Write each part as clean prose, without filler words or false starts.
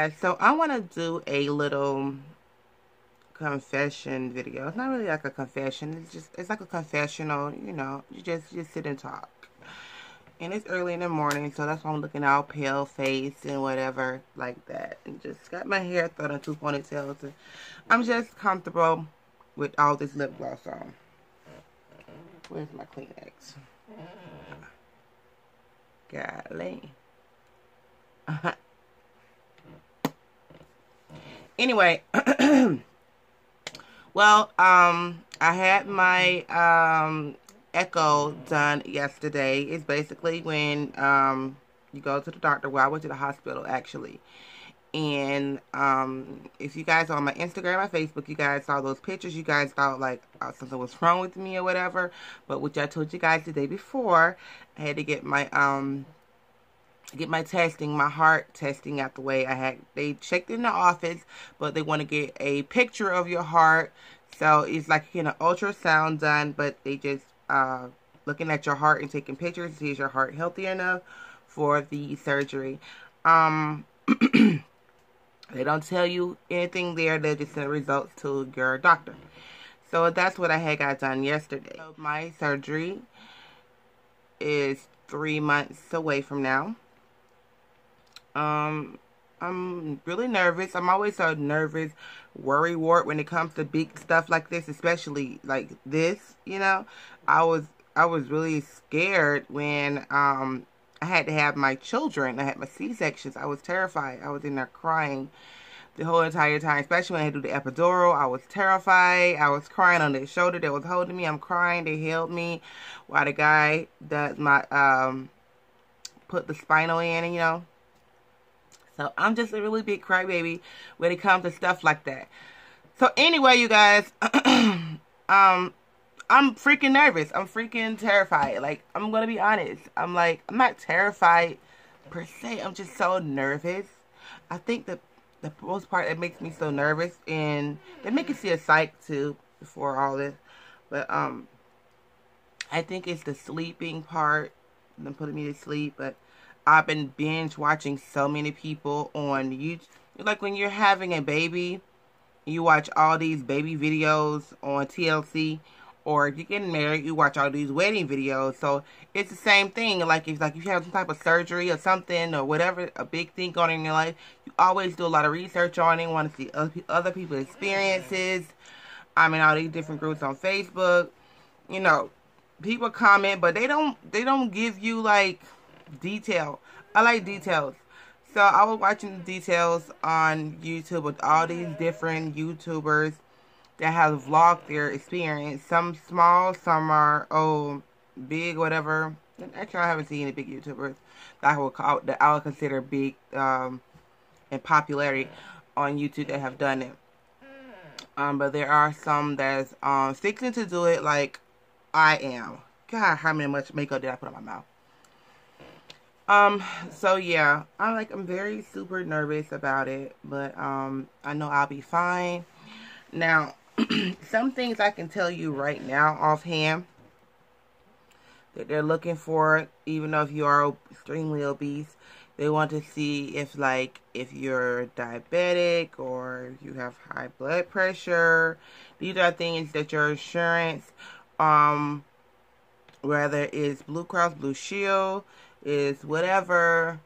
guys, so I want to do a little confession video. It's not really like a confession. It's like a confessional, you know. You just sit and talk. And it's early in the morning, so that's why I'm looking all pale face and whatever like that. And just got my hair thrown in two ponytails. And I'm just comfortable with all this lip gloss on. Where's my Kleenex? Golly. Anyway, well, I had my echo done yesterday. It's basically when you go to the doctor. Well, I went to the hospital actually. And if you guys are on my Instagram, my Facebook, you guys saw those pictures. You guys thought like something was wrong with me or whatever. But which I told you guys the day before, I had to get my testing, my heart testing out the way. They checked in the office, but they want to get a picture of your heart. So it's like getting an ultrasound done, but they just looking at your heart and taking pictures to see is your heart healthy enough for the surgery. They don't tell you anything there. They just send results to your doctor. So that's what I had got done yesterday. So my surgery is 3 months away from now. I'm really nervous. I'm always so nervous, worrywart when it comes to big stuff like this, especially like this, you know. I was really scared when I had to have my children. I had my C-sections. I was terrified. I was in there crying the whole entire time, especially when I had to do the epidural. I was terrified. I was crying on their shoulder. They was holding me. I'm crying. They held me while the guy does my put the spinal in, you know. So I'm just a really big crybaby when it comes to stuff like that. So anyway, you guys, I'm freaking nervous. I'm freaking terrified. Like, I'm going to be honest. I'm not terrified per se. I'm just so nervous. I think that the most part that makes me so nervous, and they make you see a psych too before all this. But I think it's the sleeping part. Them putting me to sleep. But I've been binge watching so many people on YouTube. Like when you're having a baby, you watch all these baby videos on TLC, or if you're getting married, you watch all these wedding videos. So it's the same thing. Like if you have some type of surgery or something or whatever, a big thing going on in your life, you always do a lot of research on it. Want to see other people's experiences. I'm in all these different groups on Facebook. You know, people comment, but they don't give you like detail. I like details. So I was watching the details on YouTube with all these different YouTubers that have vlogged their experience. Some small, some are big, whatever. Actually, I haven't seen any big YouTubers that I would consider big in popularity on YouTube that have done it. But there are some that's fixing to do it like I am. God, how much makeup did I put on my mouth? So yeah, I'm very super nervous about it, but I know I'll be fine. Now, some things I can tell you right now offhand that they're looking for, even though if you are extremely obese, they want to see if you're diabetic or if you have high blood pressure. These are things that your insurance, whether it's Blue Cross Blue Shield, is whatever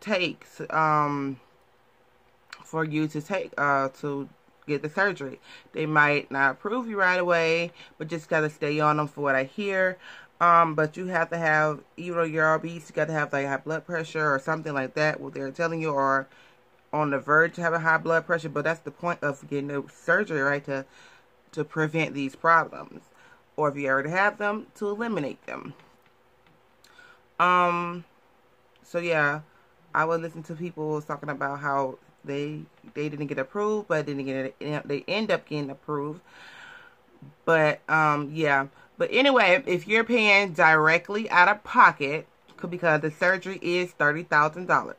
takes for you to take to get the surgery. They might not approve you right away, but just gotta stay on them for what I hear. But you have to have, even though you're obese, you gotta have like high blood pressure or something like that, what they're telling you, or on the verge to have a high blood pressure. But that's the point of getting the surgery, right? To prevent these problems, or if you already have them, to eliminate them. So yeah, I would listen to people talking about how they didn't get approved, but they end up getting approved. But yeah. But anyway, if you're paying directly out of pocket, because the surgery is $30,000,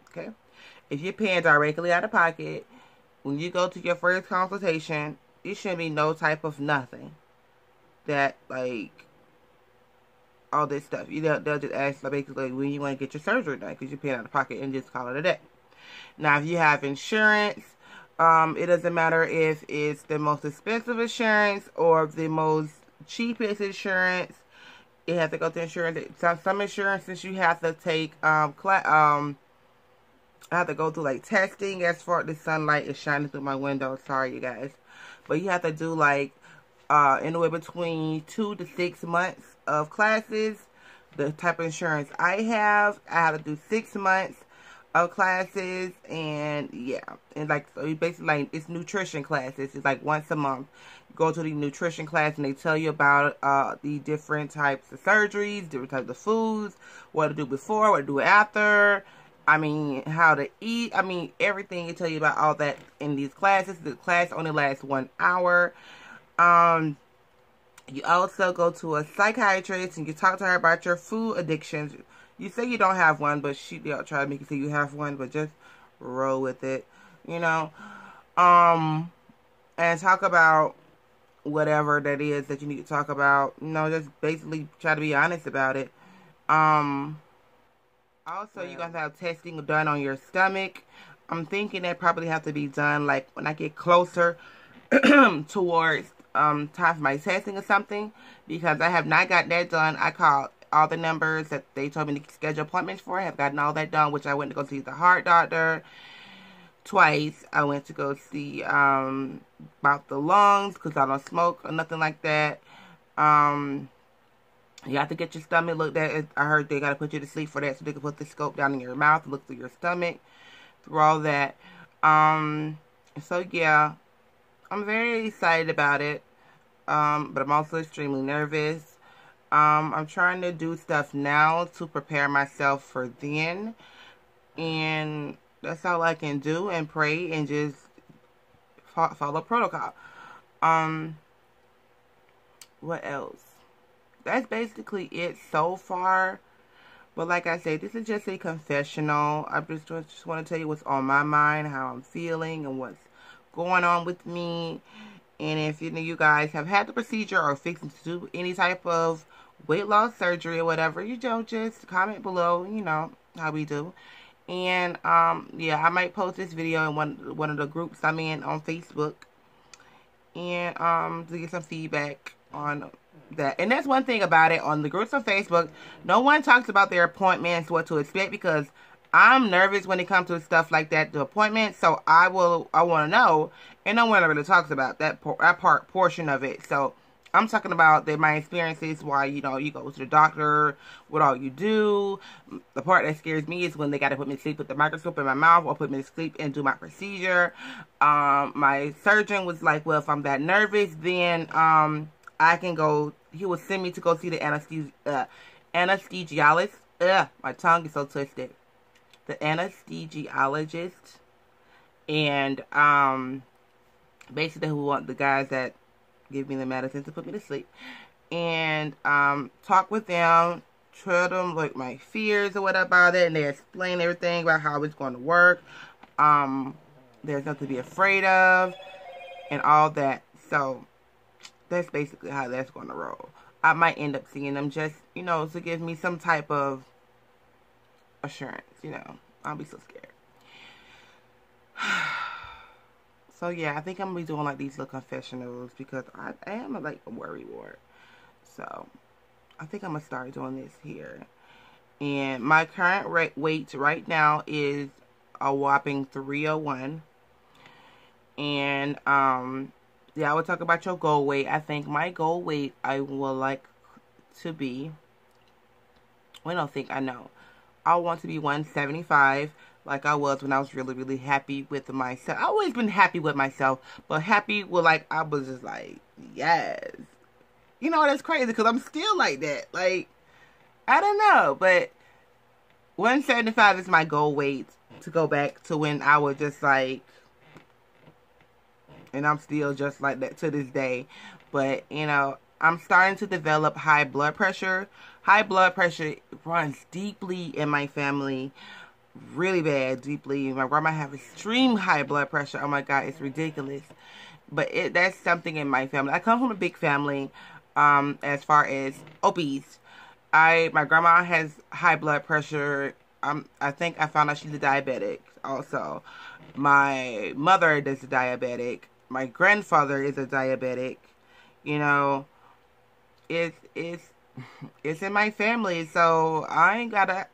okay? If you're paying directly out of pocket, when you go to your first consultation, it shouldn't be no type of nothing that like all this stuff. They'll just ask basically when you want to get your surgery done, because you're paying out of pocket, and just call it a day. Now, if you have insurance, it doesn't matter if it's the most expensive insurance or the most cheapest insurance. You have to go to insurance. Some insurances you have to take I have to go through like testing as far as the sunlight is shining through my window. Sorry, you guys. But you have to do like anywhere between 2 to 6 months of classes. The type of insurance I have to do 6 months of classes, and yeah, and like so basically like it's nutrition classes. It's like once a month. You go to the nutrition class and they tell you about the different types of surgeries, different types of foods, what to do before, what to do after. I mean, how to eat. I mean, everything. They tell you about all that in these classes. The class only lasts 1 hour. You also go to a psychiatrist and you talk to her about your food addictions. You say you don't have one, but they'll try to make you say you have one, but just roll with it, you know. And talk about whatever that is that you need to talk about. You know, just basically try to be honest about it. Also, you're going to have testing done on your stomach. I'm thinking that probably have to be done like when I get closer towards time for my testing or something, because I have not got that done. I called all the numbers that they told me to schedule appointments for. I have gotten all that done, which I went to go see the heart doctor twice. I went to go see about the lungs because I don't smoke or nothing like that. You have to get your stomach looked at. I heard they got to put you to sleep for that so they can put the scope down in your mouth and look through your stomach, through all that. So yeah, I'm very excited about it, but I'm also extremely nervous. I'm trying to do stuff now to prepare myself for then, and that's all I can do, and pray and just follow protocol. What else? That's basically it so far. But like I said, this is just a confessional. I just want to tell you what's on my mind, how I'm feeling, and what's going on with me. And if any of you guys have had the procedure or fixing to do any type of weight loss surgery or whatever, you know, just comment below, you know, how we do. And yeah, I might post this video in one of the groups I'm in on Facebook, and to get some feedback on that. And that's one thing about it, on the groups on Facebook, no one talks about their appointments, what to expect, because I'm nervous when it comes to stuff like that, the appointment. So I want to know, and no one really talks about that portion of it. So I'm talking about my experiences, why, you know, you go to the doctor, what all you do. The part that scares me is when they got to put me to sleep with the microscope in my mouth, or put me to sleep and do my procedure. My surgeon was like, well, if I'm that nervous, then I can go, he will send me to go see the anesthesiologist. My tongue is so twisted. The anesthesiologist. And basically who want the guys that give me the medicine to put me to sleep. And talk with them, tell them like my fears or whatever about it, and they explain everything about how it's going to work. There's nothing to be afraid of and all that. So that's basically how that's going to roll. I might end up seeing them just, you know, to give me some type of assurance, you know. I'll be so scared. So yeah, I think I'm going to be doing like these little confessionals because I am like a worry wart. So I think I'm going to start doing this here. And my current weight right now is a whopping 301. And yeah, I will talk about your goal weight. I think my goal weight I would like to be, well, I don't think, I know. I want to be 175 like I was when I was really, really happy with myself. I've always been happy with myself, but happy with, like, I was just like, yes. You know, that's crazy because I'm still like that. Like, I don't know, but 175 is my goal weight to go back to when I was just like, and I'm still just like that to this day. But, you know, I'm starting to develop high blood pressure. High blood pressure runs deeply in my family. Really bad, deeply. My grandma has extreme high blood pressure. Oh my God, it's ridiculous. But that's something in my family. I come from a big family as far as obese. My grandma has high blood pressure. I think I found out she's a diabetic also. My mother is a diabetic. My grandfather is a diabetic. You know, it's it's in my family, so I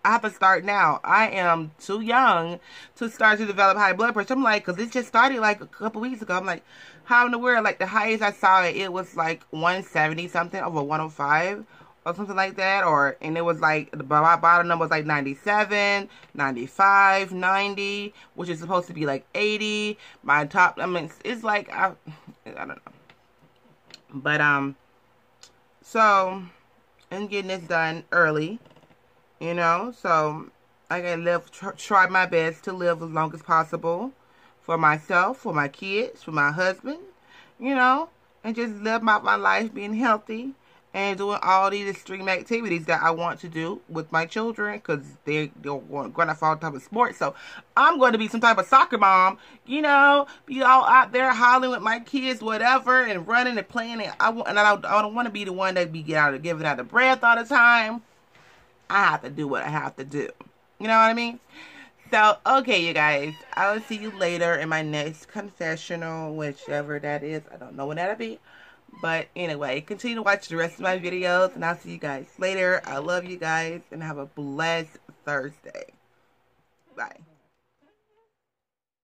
have to start now. I am too young to start to develop high blood pressure. I'm like, because it just started like a couple weeks ago. I'm like, how in the world? Like, the highest I saw it was like 170 something over 105 or something like that. And it was like, the bottom number was like 97, 95, 90, which is supposed to be like 80. My top, I mean, it's like, I don't know. But, so, and getting this done early, you know, so I gotta try my best to live as long as possible for myself, for my kids, for my husband, you know, and just live my life being healthy and doing all these extreme activities that I want to do with my children, because they're going to follow type of sports. So I'm going to be some type of soccer mom, you know, be all out there hollering with my kids, whatever, and running and playing. And I don't want to be the one that be giving out the breath all the time. I have to do what I have to do. You know what I mean? So, okay, you guys, I will see you later in my next confessional, whichever that is. I don't know when that'll be. But anyway, continue to watch the rest of my videos, and I'll see you guys later. I love you guys, and have a blessed Thursday. Bye.